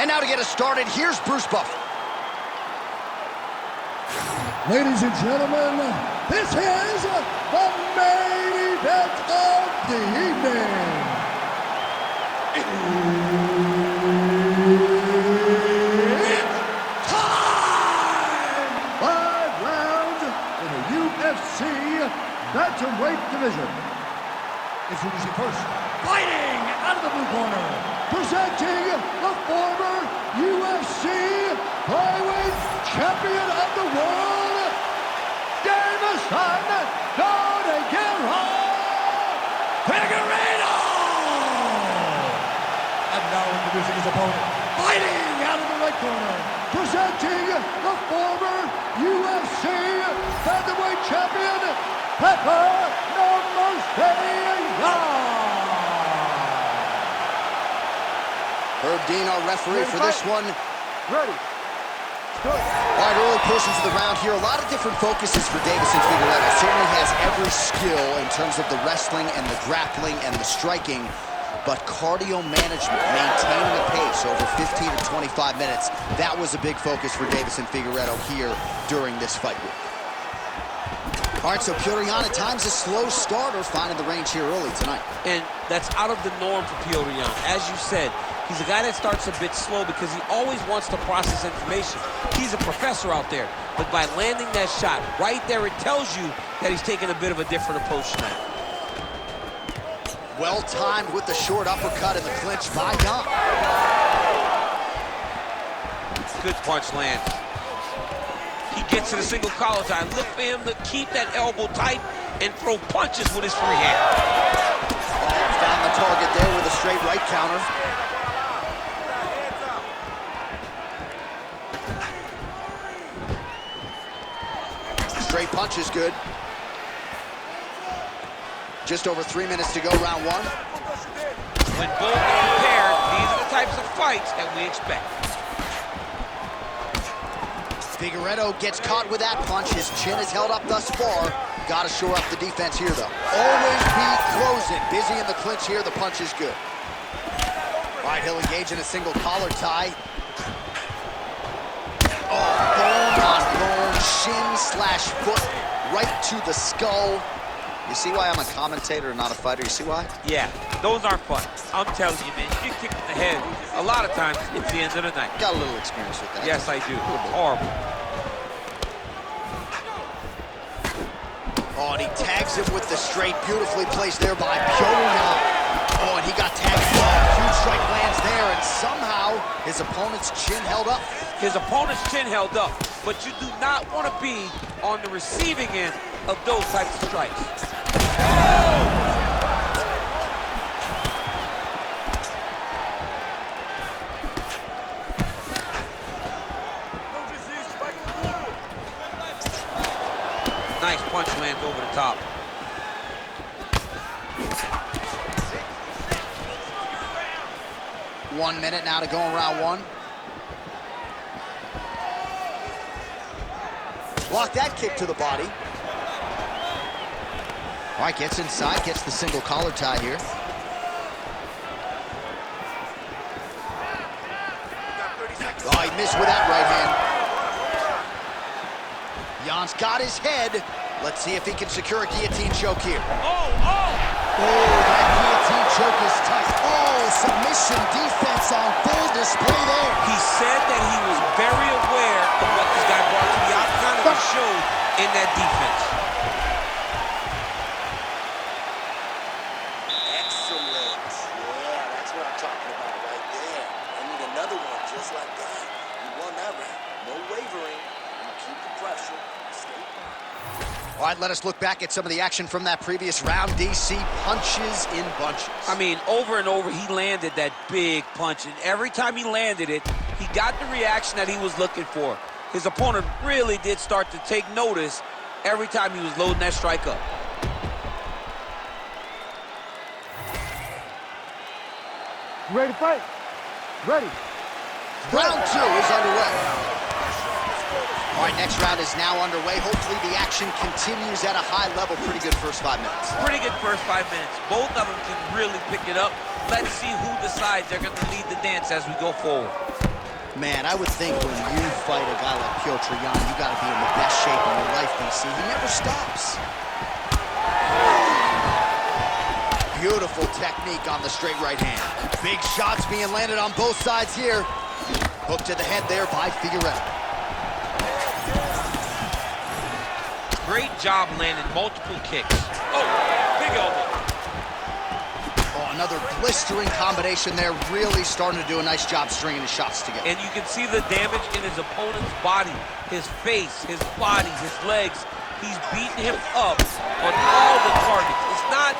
And now to get us started, here's Bruce Buffer. Ladies and gentlemen, this is the main event of the evening. It's time! 5 rounds in the UFC bantamweight division. Introducing first, fighting out of the blue corner, presenting the former UFC flyweight champion of the world, Deiveson, Figueiredo! And now introducing his opponent, fighting out of the right corner, presenting the former UFC featherweight champion, Petr. Herb Dean, our referee for this one. Ready. All right, early portions of the round here. A lot of different focuses for Deiveson Figueiredo. Certainly has every skill in terms of the wrestling and the grappling and the striking, but cardio management, maintaining a pace over 15 to 25 minutes, that was a big focus for Deiveson Figueiredo here during this fight week. All right, so Petr at times a slow starter, finding the range here early tonight. And that's out of the norm for Petr. As you said, he's a guy that starts a bit slow because he always wants to process information. He's a professor out there, but by landing that shot right there, it tells you that he's taking a bit of a different approach tonight. Well-timed with the short uppercut in the clinch by Jan. Good punch lands. He gets to the single collar tie. Look for him to keep that elbow tight and throw punches with his free hand. Found the target there with a straight right counter. Straight punch is good. Just over 3 minutes to go, round one. When both are prepared, these are the types of fights that we expect. Figueiredo gets caught with that punch. His chin is held up thus far. Got to shore up the defense here, though. Always be closing. Busy in the clinch here. The punch is good. All right, he'll engage in a single collar tie. Oh, bone on bone, shin slash foot right to the skull. You see why I'm a commentator and not a fighter? You see why? Yeah, those aren't fun. I'm telling you, man, you get kicked in the head, a lot of times it's the end of the night. Got a little experience with that. Yes, I do. Horrible. Oh, and he tags him with the straight, beautifully placed there by Petr. Oh, and he got tagged. Huge strike lands there, and somehow his opponent's chin held up. His opponent's chin held up, but you do not want to be on the receiving end of those types of strikes. Nice punch lands over the top. One minute now to go in round one. Block that kick to the body. All right, gets inside, gets the single collar tie here. Oh, he missed with that right hand. Jan's got his head. Let's see if he can secure a guillotine choke here. Oh, that guillotine choke is tight. Oh, submission defense on full display there. He said that he was very aware of what this guy brought to the octagon and showed in that defense. Excellent. Yeah, that's what I'm talking about right there. I need another one just like that. You won that round. No wavering. You keep the pressure. Stay calm. All right, let us look back at some of the action from that previous round. DC punches in bunches. I mean, over and over, he landed that big punch, and every time he landed it, he got the reaction that he was looking for. His opponent really did start to take notice every time he was loading that strike up. Ready to fight? Ready. Round two is underway. All right, next round is now underway. Hopefully the action continues at a high level. Pretty good first 5 minutes. Pretty good first 5 minutes. Both of them can really pick it up. Let's see who decides they're going to lead the dance as we go forward. Man, I would think when you fight a guy like Petr, you got to be in the best shape of your life, DC. He never stops. Beautiful technique on the straight right hand. Big shots being landed on both sides here. Hook to the head there by Figueiredo. Great job landing multiple kicks. Oh, big elbow. Oh, another blistering combination there. Really starting to do a nice job stringing his shots together. And you can see the damage in his opponent's body, his face, his body, his legs. He's beating him up on all the targets. It's not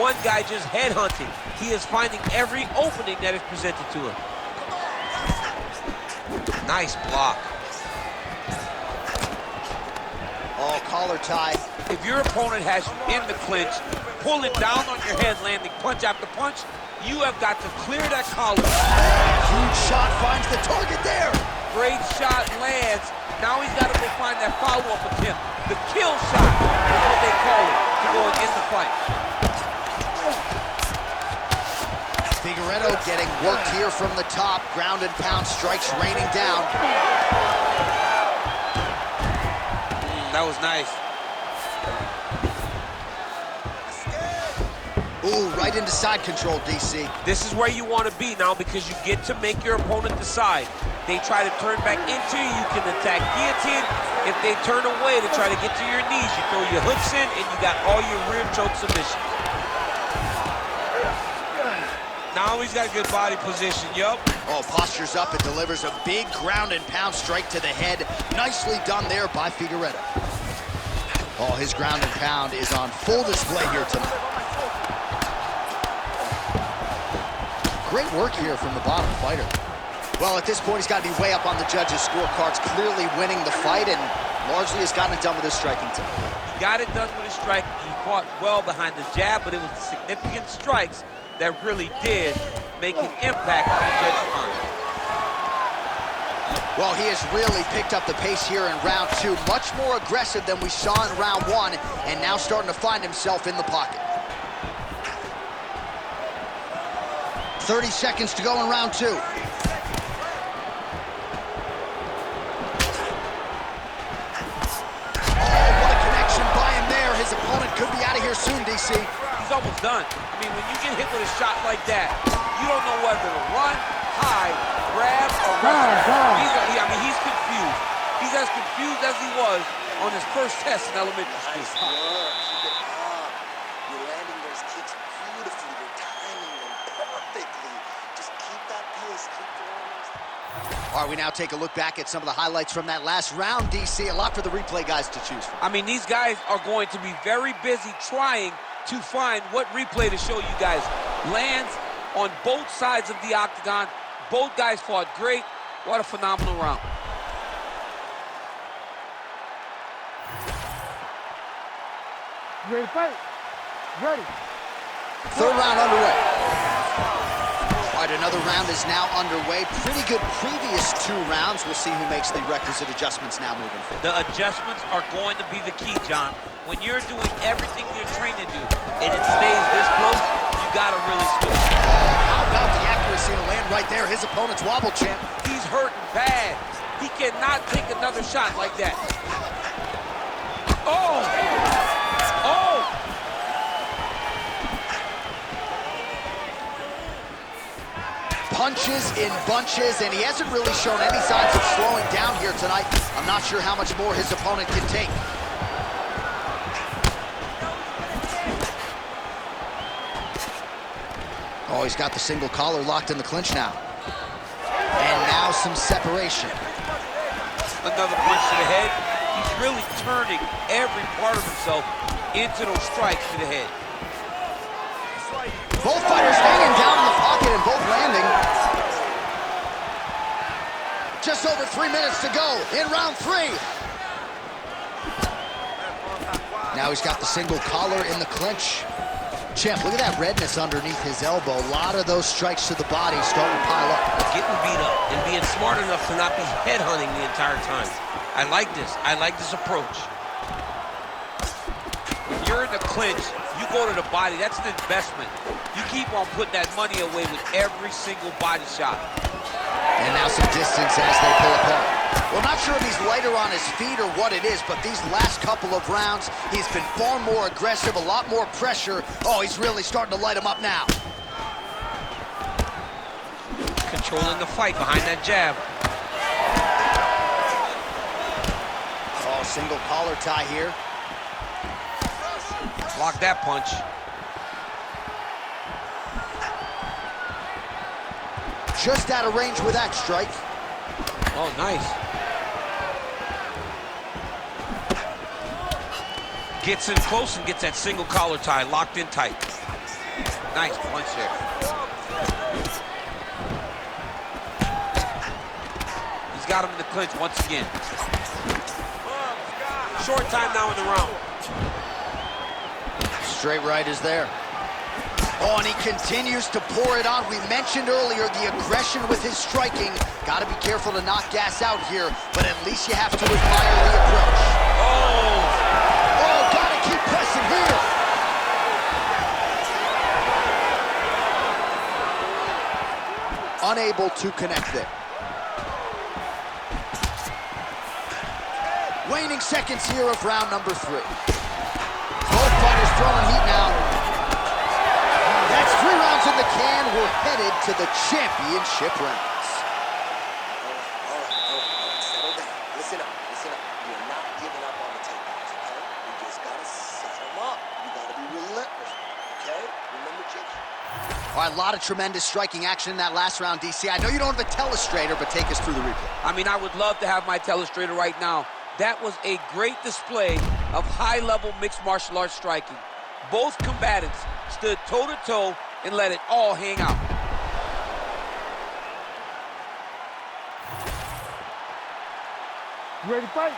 one guy just headhunting. He is finding every opening that is presented to him. Nice block. Oh, collar tie. If your opponent has you in the clinch, pulling down on your head, landing punch after punch, you have got to clear that collar. Huge shot finds the target there. Great shot lands. Now he's got to go find that follow-up attempt. The kill shot is what they call it to going in the fight. Figueiredo getting worked here from the top. Ground and pound strikes raining down. That was nice. Ooh, right into side control, DC. This is where you want to be now because you get to make your opponent decide. They try to turn back into you, you can attack guillotine. If they turn away to try to get to your knees, you throw your hooks in and you got all your rear choke submissions. Now he's got a good body position, yup. Oh, postures up and delivers a big ground and pound strike to the head. Nicely done there by Figueiredo. Oh, his ground and pound is on full display here tonight. Great work here from the bottom fighter. Well, at this point, he's got to be way up on the judges' scorecards, clearly winning the fight, and largely has gotten it done with his striking tonight. Got it done with his striking. He fought well behind the jab, but it was the significant strikes that really did make an impact on the judges' mind. Well, he has really picked up the pace here in round two. Much more aggressive than we saw in round one, and now starting to find himself in the pocket. 30 seconds to go in round two. His opponent could be out of here soon, DC. He's almost done. I mean, when you get hit with a shot like that, you don't know whether to run, hide, grab, or wrestle. He's confused. He's as confused as he was on his first test in elementary school. Nice work. Keep it up. You're landing those kicks beautifully. You're timing them perfectly. Just keep that pace. Keep throwing those. All right, we now take a look back at some of the highlights from that last round, DC. A lot for the replay guys to choose from. I mean, these guys are going to be very busy trying to find what replay to show you guys. Lands on both sides of the octagon. Both guys fought great. What a phenomenal round. Ready to fight? Ready. Third round underway. All right, another round is now underway. Pretty good previous two rounds. We'll see who makes the requisite adjustments now moving forward. The adjustments are going to be the key, John. When you're doing everything you're trained to do and it stays this close, you got to really switch. How about the accuracy to land right there? His opponent's wobble champ. He's hurting bad. He cannot take another shot like that. Oh! Oh! Punches in bunches, and he hasn't really shown any signs of slowing down here tonight. I'm not sure how much more his opponent can take. Oh, he's got the single collar locked in the clinch now. And now some separation. Another punch to the head. He's really turning every part of himself into those strikes to the head. Both fighters hanging down in the pocket and both landing. Just over 3 minutes to go in round three. Now he's got the single collar in the clinch. Champ, look at that redness underneath his elbow. A lot of those strikes to the body starting to pile up. Getting beat up and being smart enough to not be headhunting the entire time. I like this. I like this approach. When you're in the clinch, you go to the body. That's an investment. You keep on putting that money away with every single body shot. And now some distance as they pull apart. Well, not sure if he's lighter on his feet or what it is, but these last couple of rounds, he's been far more aggressive, a lot more pressure. Oh, he's really starting to light him up now. Controlling the fight behind that jab. Oh, single collar tie here. Block that punch. Just out of range with that strike. Oh, nice. Gets in close and gets that single collar tie locked in tight. Nice punch there. He's got him in the clinch once again. Short time now in the round. Straight right is there. Oh, and he continues to pour it on. We mentioned earlier the aggression with his striking. Got to be careful to not gas out here, but at least you have to admire the approach. Oh! Oh, got to keep pressing here. Unable to connect there. Waning seconds here of round number 3. Both fighters throwing heat now. That's 3 rounds in the can. We're headed to the championship rounds. All right. Settle down. Listen up. You're not giving up on the takedowns, okay? You just gotta set them up. You gotta be relentless, okay? Remember, Jake? All right, a lot of tremendous striking action in that last round, DC. I know you don't have a telestrator, but take us through the replay. I mean, I would love to have my telestrator right now. That was a great display of high-level mixed martial arts striking. Both combatants stood toe-to-toe and let it all hang out. You ready to fight?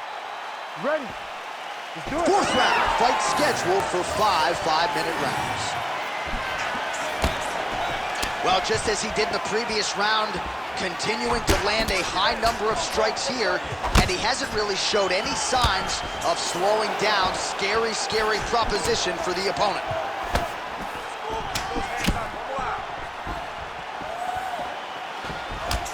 Ready. Let's do it. 4th round, fight scheduled for 5 5-minute rounds. Well, just as he did in the previous round, continuing to land a high number of strikes here, and he hasn't really showed any signs of slowing down. Scary, scary proposition for the opponent.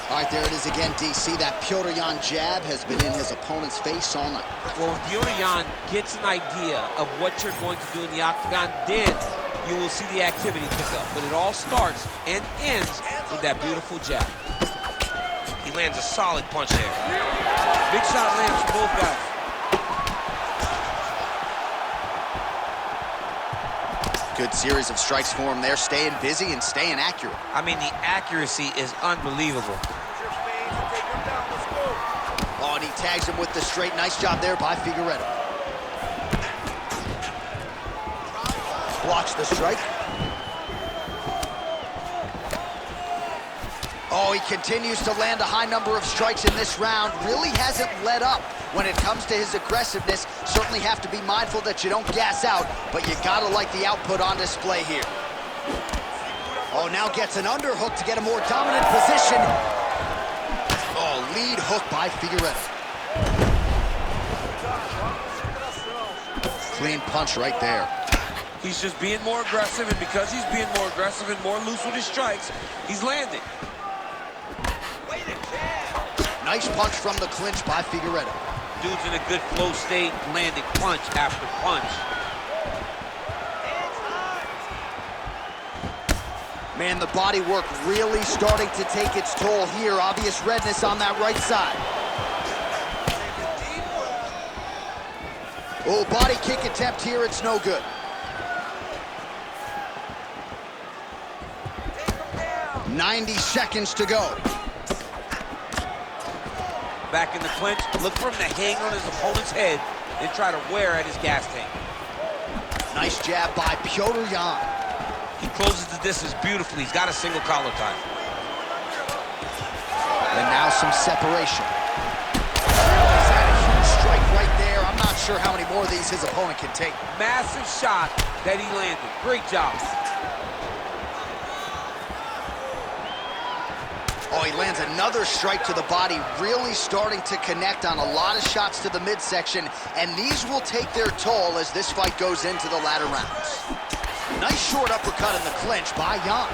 All right, there it is again, DC. That Petr jab has been in his opponent's face all night. Well, when Petr gets an idea of what you're going to do in the octagon, then you will see the activity pick up. But it all starts and ends with that beautiful jab. He lands a solid punch there. Big shot lands for both guys. Good series of strikes for him there, staying busy and staying accurate. I mean, the accuracy is unbelievable. Oh, and he tags him with the straight. Nice job there by Figueiredo. Blocks the strike. Oh, he continues to land a high number of strikes in this round. Really hasn't let up when it comes to his aggressiveness. Certainly have to be mindful that you don't gas out, but you gotta like the output on display here. Oh, now gets an underhook to get a more dominant position. Oh, lead hook by Figueiredo. Clean punch right there. He's just being more aggressive, and because he's being more aggressive and more loose with his strikes, he's landing. Nice punch from the clinch by Figueiredo. Dude's in a good flow state, landing punch after punch. Man, the body work really starting to take its toll here. Obvious redness on that right side. Oh, body kick attempt here. It's no good. "90 seconds to go." Back in the clinch, look for him to hang on his opponent's head and try to wear at his gas tank. Nice jab by Petr. He closes the distance beautifully. He's got a single collar tie. And now some separation. He's had a huge strike right there. I'm not sure how many more of these his opponent can take. Massive shot that he landed. Great job. Oh, he lands another strike to the body, really starting to connect on a lot of shots to the midsection, and these will take their toll as this fight goes into the latter rounds. Nice short uppercut in the clinch by Jan.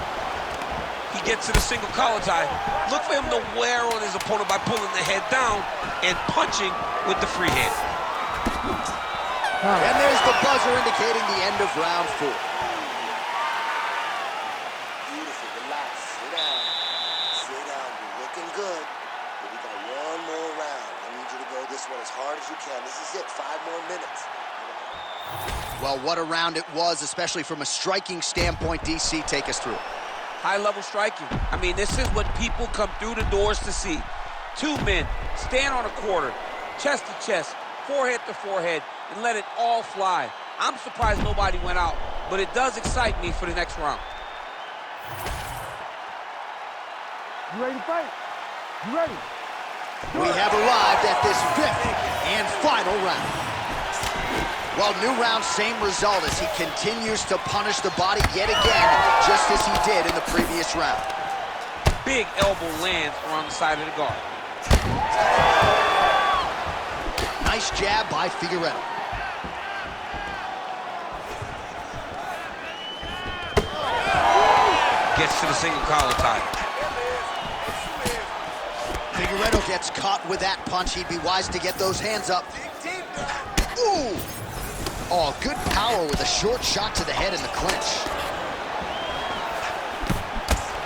He he gets to the single collar tie. Look for him to wear on his opponent by pulling the head down and punching with the free hand. And there's the buzzer indicating the end of round 4. Beautiful, relax, sit down. Sit down, you're looking good. But we got one more round. I need you to go this one as hard as you can. This is it, 5 more minutes. Well, what a round it was, especially from a striking standpoint. DC, take us through. High-level striking. I mean, this is what people come through the doors to see. 2 men stand on a quarter, chest to chest, forehead to forehead, and let it all fly. I'm surprised nobody went out, but it does excite me for the next round. You ready to fight? You ready? We have arrived at this 5th and final round. Well, new round, same result as he continues to punish the body yet again, just as he did in the previous round. Big elbow lands around the side of the guard. Nice jab by Figueiredo. Gets to the single collar tie. Figueiredo gets caught with that punch. He'd be wise to get those hands up. Ooh! Oh, good power with a short shot to the head in the clinch.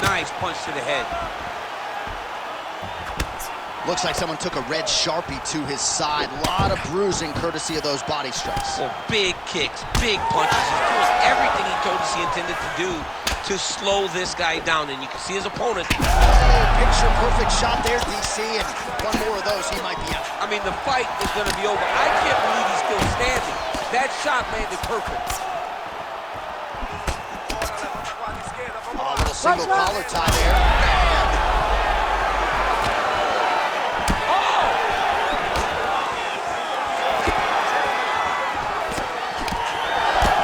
Nice punch to the head. Looks like someone took a red Sharpie to his side. A lot of bruising courtesy of those body strikes. Well, big kicks, big punches. He's doing everything he told us he intended to do to slow this guy down. And you can see his opponent. Picture perfect shot there, DC, and one more of those, he might be out. I mean, the fight is going to be over. I can't believe he's still standing. That shot landed perfect. Oh, a little single collar tie there. Oh!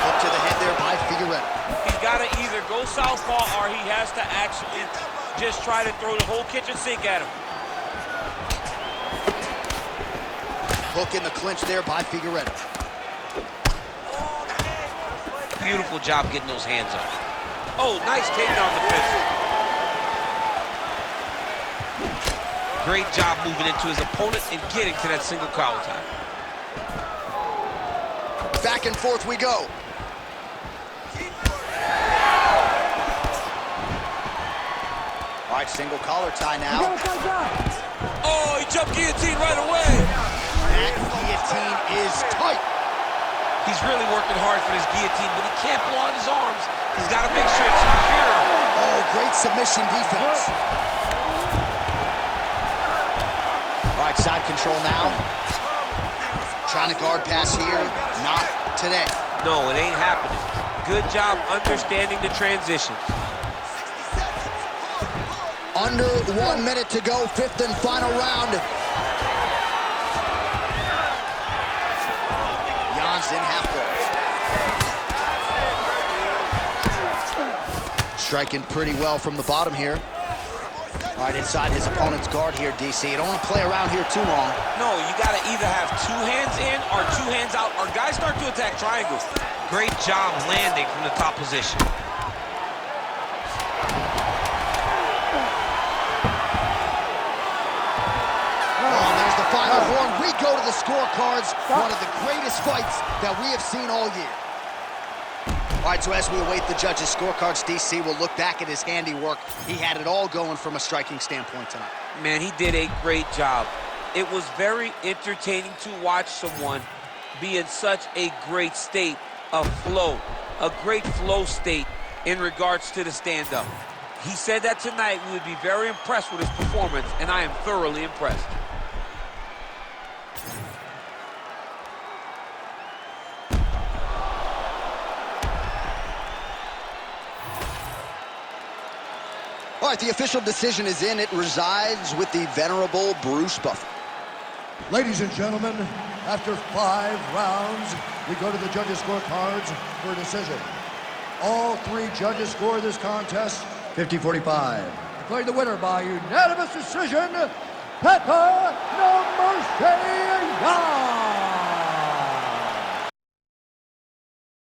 Hook to the head there by Figueiredo. He's got to either go southpaw or he has to actually just try to throw the whole kitchen sink at him. Hook in the clinch there by Figueiredo. Beautiful job getting those hands up. Oh, nice takedown defense. Great job moving into his opponent and getting to that single collar tie. Back and forth we go. All right, single collar tie now. Oh, he jumped guillotine right away. That guillotine is tight. He's really working hard for this guillotine, but he can't pull out his arms. He's got to make sure it's secure. Oh, great submission defense. All right, side control now. Trying to guard pass here. Not today. No, it ain't happening. Good job understanding the transition. Under 1 minute to go, 5th and final round. In half guard. Striking pretty well from the bottom here. All right, inside his opponent's guard here, DC. You don't want to play around here too long. No, you got to either have 2 hands in or 2 hands out, or guys start to attack triangles. Great job landing from the top position. Final horn, we go to the scorecards. One of the greatest fights that we have seen all year. All right, so as we await the judges' scorecards, DC will look back at his handiwork. He had it all going from a striking standpoint tonight. Man, he did a great job. It was very entertaining to watch someone be in such a great state of flow, a great flow state in regards to the stand-up. He said that tonight we would be very impressed with his performance, and I am thoroughly impressed. All right, the official decision is in. It resides with the venerable Bruce Buffer. Ladies and gentlemen, after 5 rounds, we go to the judges' scorecards for a decision. All 3 judges score this contest 50-45. Declaring the winner by unanimous decision, Petr.